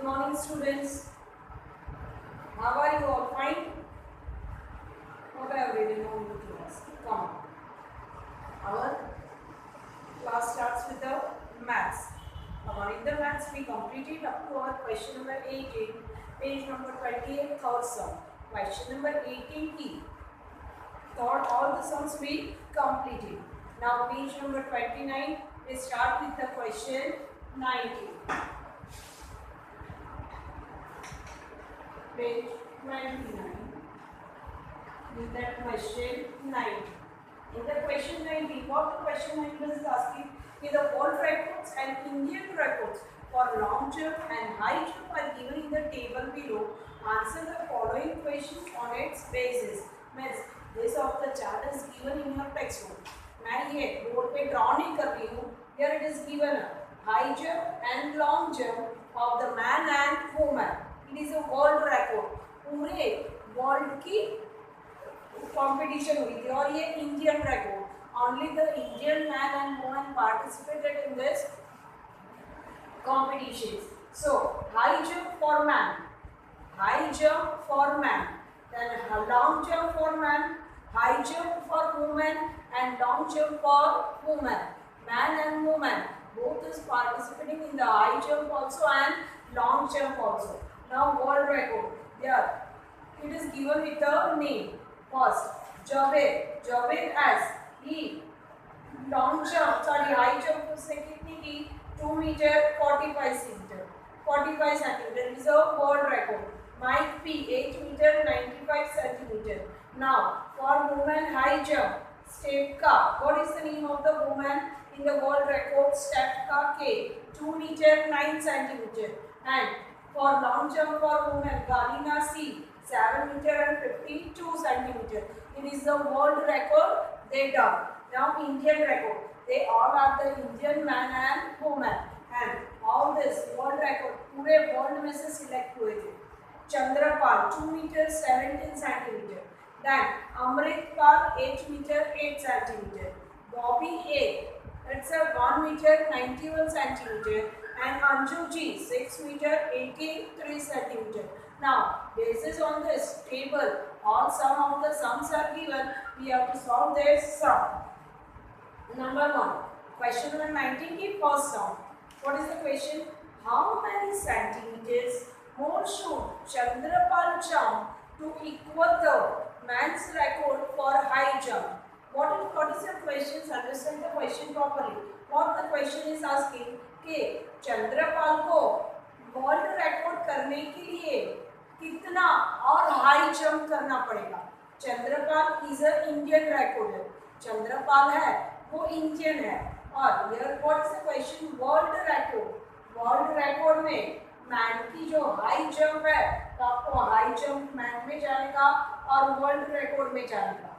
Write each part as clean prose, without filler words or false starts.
morning, students. How are you all? Fine? What I have written on your class? Come on. Our class starts with the maths. Come on. In the maths, we completed up to our question number 18, page number 28, third sum. Question number 18 key. Thought all the sums we completed. Now, page number 29, we start with the question 19. Page 29 with that question 19. In the question 19, what the question 19 is asking is the world records and Indian records for long jump and high jump are given in the table below. Answer the following questions on its basis. Means this of the chart is given in your textbook. मैं ये board पे draw नहीं कर रही हूँ. Here it is given high jump and long jump of the man and woman. It is a world record. पूरे world की competition हुई थी और ये Indian record. Only the Indian man and woman participated in this competitions. So high jump for man, high jump for man, then long jump for man, high jump for woman, and long jump for woman. Man and woman both is participating in the high jump also and long jump also. Now world record. There it is given with the name. First, Javed as he long jump, sorry high jump उसने कितनी की 2 meter 45 centimeter is a world record. Mike P 8 meter 95 centimeter. Now for woman high jump, Stepka, what is the name of the woman in the world record? Stepka K 2 meter 9 centimeter. And for long jump for woman Galina C 7 meter and 52 centimeter. It is the world record they done. Now Indian record. They all are the Indian man and woman. And all this world record पूरे world में से select हुए थे. Chandrapal 2 meter 17 centimeter. Then Amritpal 8 meter 8 centimeter. Bobby A, it's a 1 meter 91 centimeter. And Anju G 6 meter 83 centimeter. Now, basis on this table, all sum of the sums are given. We have to solve their sum. Number 1, question number 19 की first sum. What is the question? How many centimeters more should Chandrapal jump to equal the man's record for high jump? What is the question? Understand the question properly. What the question is asking कि चंद्रपाल को world record करने के लिए कितना और high jump करना पड़ेगा. Chandrapal is a Indian recorder. Chandrapal है वो इंडियन है. और here what is the question? World record. World record में मैन की जो हाई जंप है तो आपको हाई जंप मैन में जाएगा और वर्ल्ड रिकॉर्ड में जाएगा.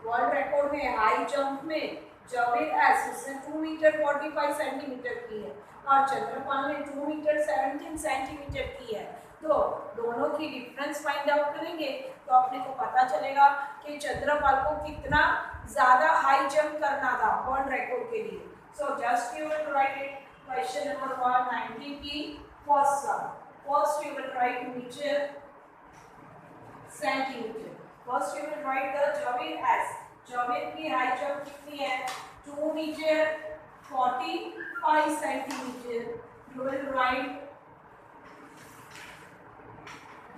वर्ल्ड रिकॉर्ड में हाई जंप में जावेद एस उसने 2 मीटर 45 सेंटीमीटर की है और चंद्रपाल ने 2 मीटर 17 सेंटीमीटर की है. तो दोनों की डिफरेंस फाइंड आउट करेंगे तो अपने को पता चलेगा कि चंद्रपाल को कितना ज़्यादा हाई जंप करना था वर्ल्ड रिकॉर्ड के लिए. So just you will write it. Question number 190 की first sum. First you will write metre centimetre. First you will write the Javed s. Javed की हाई जंप कितनी है? 2 metre 45 centimetre. You will write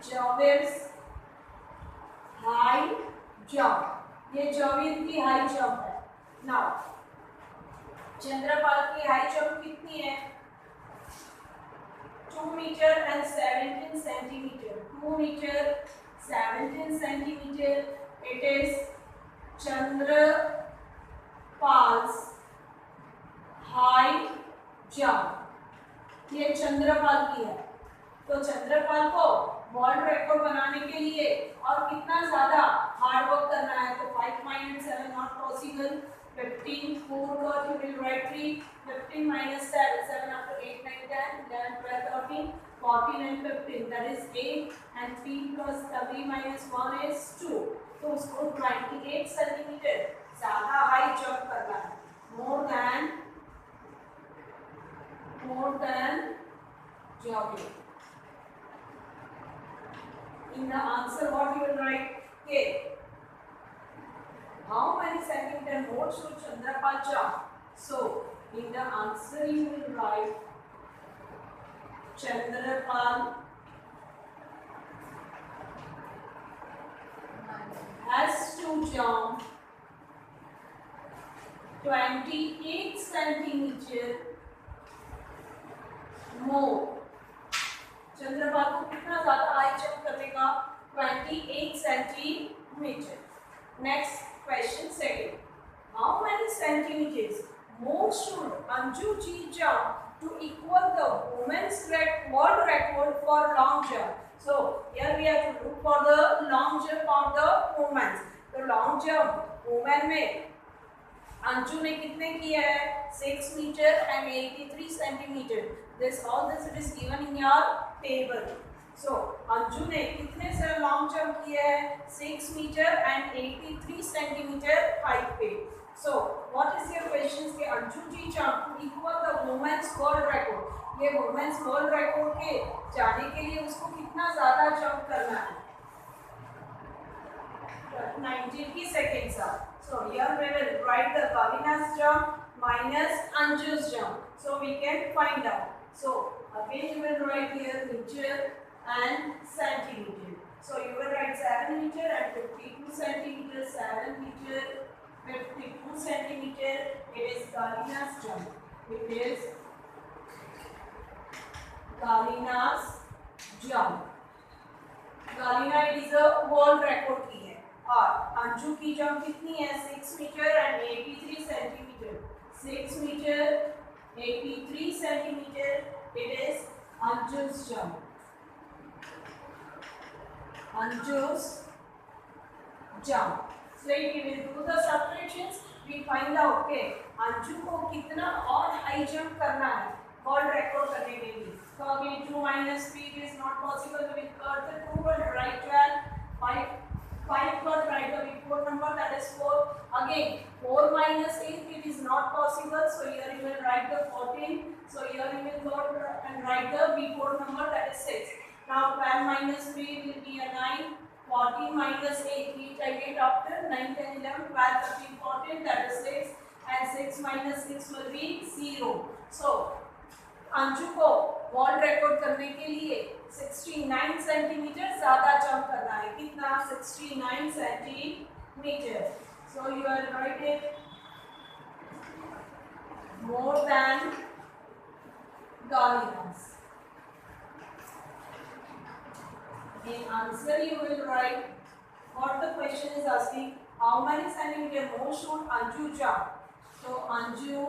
Javed high jump. ये जावेद की high jump है. Now Chandrapal की high jump कितनी है? 2 metre and 17 centimetre. 2 metre 17 centimetre. It is चंद्रपाल्स high jump. ये चंद्रपाल की है. तो चंद्रपाल को वर्ल्ड रिकॉर्ड बनाने के लिए और कितना ज्यादा हार्ड वर्क करना है. तो 5 minus 7 not possible. 15 4 got you will write 3. 15 minus 7 7 after 8 9 10 11 12 13 14 and 15 that is 8 and 3 plus 3 minus 1 is 2. तो उसको 28 सेंटीमीटर ज्यादा हाई जंप करना है. More than Javed. In the answer, what you will write? Okay. How many centimeter more should Chandrapal jump? So, in the answer you will write Chandrapal has to jump 28 centimeter more. Chandrapal को कितना ज्यादा high jump करने का? 28 centimetre. Next question second. How many centimeters more should Anju ji jump to equal the women's world record for long jump? So here we have to look for the long jump of the women. तो long jump women में अंजू ने कितने किया है? 6 metre and 83 centimetre. All this it is given in your table. So Anju ने कितने से long jump किया है? 6 मीटर and 83 सेंटीमीटर हाइट पे. So what is your question? कि Anju ji jump to equal the women's world record. ये women's world record के जाने के लिए उसको कितना ज़्यादा जंप करना है? 90 seconds are. So here we will write the Kalina's jump minus Anju's jump. So we can find out. So again you will write here meter and centimeter. So you will write 7 meter and 52 centimeter. 7 meter, 52 centimeter. It is Kalina's jump. It is Kalina's jump. Kalina it is a world record की है. और अंजू की jump कितनी है? 6 metre and 83 centimetre. 6 metre 83 centimetre. It is Anju's jump. Anju's jump. So if we will do the subtractions, we find out okay Anju को कितना और high jump करना है वर्ल्ड रिकॉर्ड करने के लिए. So again 2 minus 3 is not possible. We will cut the 2 and write 12. 5 but write the report number, that is 4. Again 4 minus 8 it is not possible, so here you will write the 14. So here you will go and write the report number, that is 6. Now 12 minus 3 will be a 9. 14 minus 8 we take it after 9, 10, 11, 12, 13, 14, that is 6. And 6 minus 6 will be 0. So Anju को world record करने के लिए 69 centimetre ज्यादा jump करना है. कितना? 69 centimetre. So you are write it more than Kalina's. In answer you will write what the question is asking. How many centimeter more should Anju jump? So Anju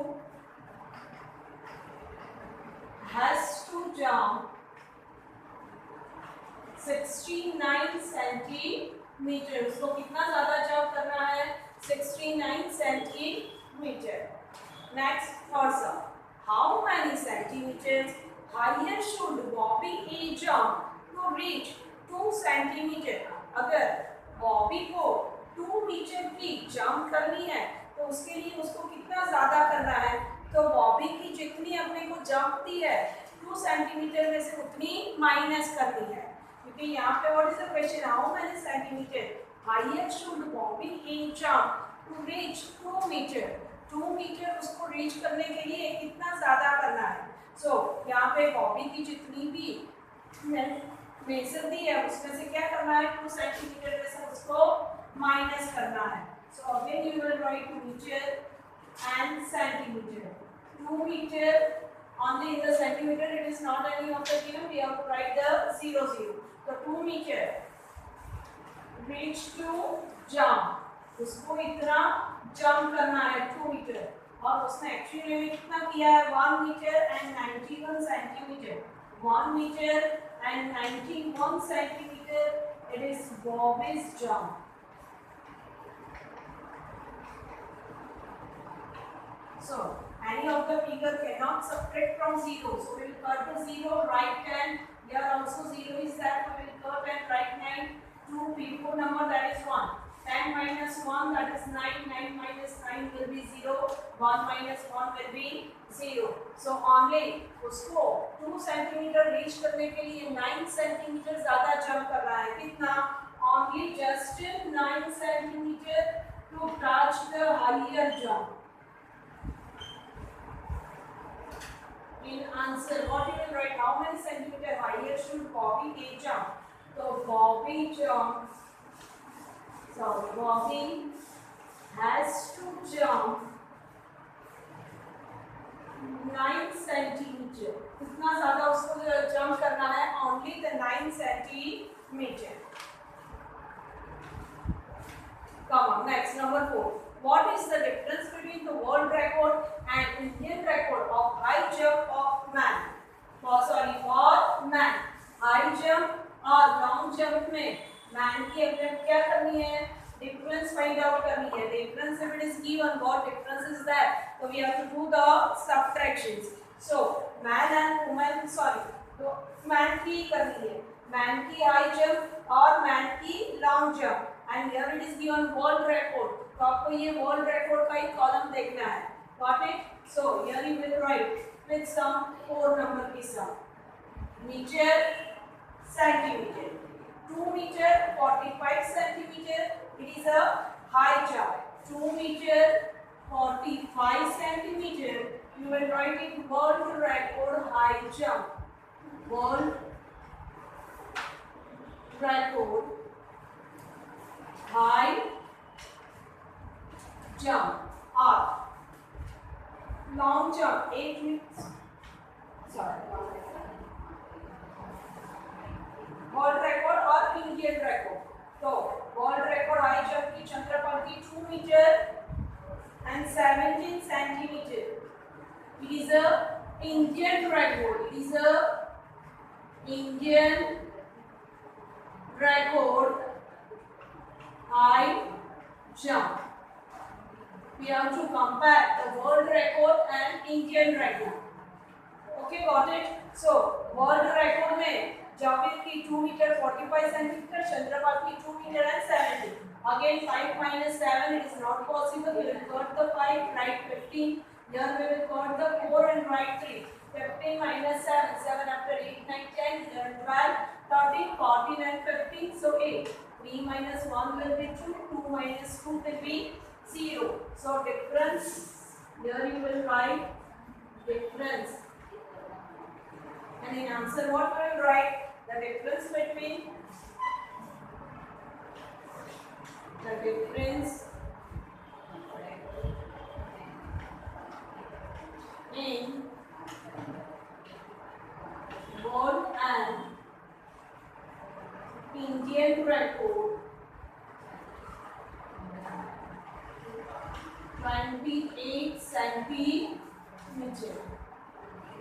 has to jump 69 centimetre. तो कितना ज्यादा jump करना है? 69 centimetre. Next third sum. How many centimetre higher should Bobby a jump to reach 2 centimetre? अगर Bobby को 2 metre की jump करनी है तो उसके लिए उसको कितना ज्यादा करना है? तो बॉबी की जितनी अपने को जंप दी है 2 सेंटीमीटर में से उतनी माइनस करनी है. क्योंकि यहाँ पे what is the question? How many centimetre higher should Bobby in jump to reach 2 metre? 2 metre उसको रीच करने के लिए कितना ज्यादा करना है? सो यहाँ पे बॉबी की जितनी भी मेजर दी है उसमें से क्या करना है? 2 सेंटीमीटर में से उसको माइनस करना है. So again you will write metre and centimeter. 2 meter only in the centimeter, it is not any of the given, we have to write the 0 0. So 2 meter reach to jump, उसको इतना jump करना है 2 metre. और उसने actually में कितना किया है? 1 metre and 91 centimetre. 1 metre and 91 centimetre. It is Bobby's jump. So any of the figure cannot subtract from 0. So we will cut the 0, write 10. Here also 0 is that, we will cut and write 9. 2 people number, that is 1. 10 minus 1, that is 9. 9 minus 9 will be 0. 1 minus 1 will be 0. So only उसको 2 centimetre reach करने के लिए 9 centimetre ज़्यादा jump कर रहा है. कितना? Only just 9 centimeter to touch the higher jump. In answer, what you will write? How many centimeter higher should Bobby A jump? So Bobby has to jump 9 centimeter. कितना ज़्यादा उसको जंप करना है? Only the 9 centimeter. Come on, next, number 4. What is the difference between the world record and Indian record of high jump of man? For man. High jump और long jump में man की हमने क्या करनी है? Difference find out करनी है. Difference if it is given, what difference is that? So we have to do the subtractions. So man and woman, तो man की करनी है. Man की high jump और man की long jump. And here it is given world record. तो आपको ये world record का एक कॉलम देखना है. Got it? So here you will write with some 4 number की sum. Meter, centimeter. 2 meter, 45 centimeter. It is a high jump. 2 meter, 45 centimeter. You will write it world record high jump. World record high jump or long jump 8 minutes. World record or Indian record. So world record high jump की चंद्रपाल की 2 meter and 17 centimeter. It is a Indian record. It is a Indian record high jump. We have to compare the world record and Indian record. Okay, got it? So world record में जावेद की 2 meter 45 centimeter, Chandrapal की 2 meter and 17. Again 5 minus 7 it is not possible. We will cut the 5, write 15. Here we will cut the 4 and write 3. 15 minus 7, 7 after 8, 9, 10, 11, 12, 13, 14 and 15. So 8. 3 minus 1 will be 2. 2 minus 2 will be 0. So difference. Here you will write difference. And in answer what we will write? The difference between in world and Indian record 28 centimeter.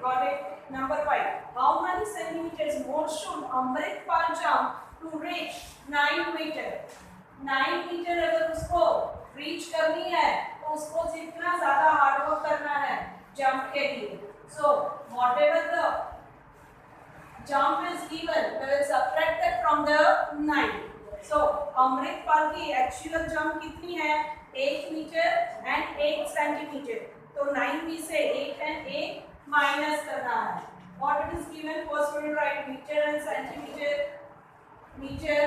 Got it? Number 5. How many centimeters more should Amritpal jump to reach 9 meter? 9 meter अगर उसको reach करनी है तो उसको जितना ज़्यादा hard work करना है jump के लिए. So whatever the jump is given, we will subtract that from the 9. So Amritpal की actual jump कितनी है? 8 meter and 8 centimeter. तो 9 में से 8 and 8 minus करना है. What it is given? First we will write meter and centimeter. Meter,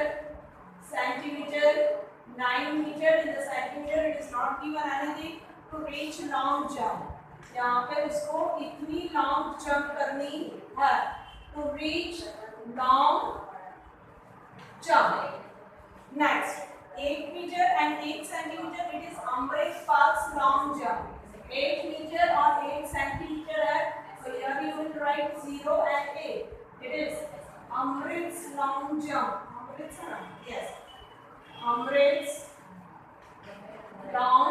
centimeter, 9 meter in the centimeter. It is not given anything to reach long jump. यहाँ पे उसको इतनी long jump करनी है to reach long jump. Next, 8 meter and 8 centimeter. It is Amritpal's long jump. 8 meter or 8 centimeter है. So here you will write 0 and 8. It is Amrit's long jump. Amrit's है ना? Yes. Amrit's long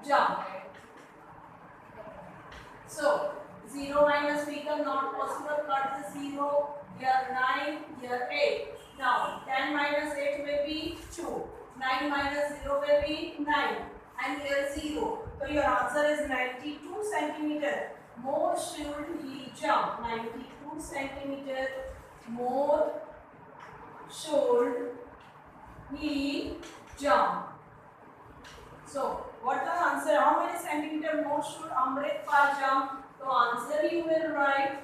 jump. So 0 minus become not possible. Cut the 0. Here 9. Here 8. Now 10 minus 8 will be 2. 9 minus 0 will be 9. And here 0. So your answer is 92 centimeter. More should he jump? 92 centimeter more should he jump. So, what the answer? How many centimeter more should Amritpal jump? So, answer you will write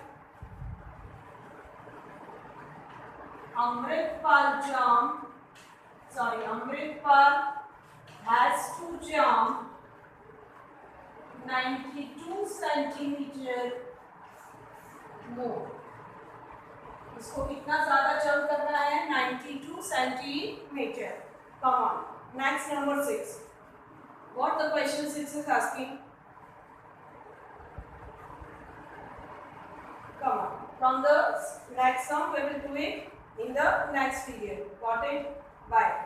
Amritpal has to jump 92 centimeter more. इसको कितना ज़्यादा jump करना है? 92 centimeter. Come on. Next, number 6. What the question 6 is asking? Come on. From the next sum, we will do it in the next video. Got it? Bye.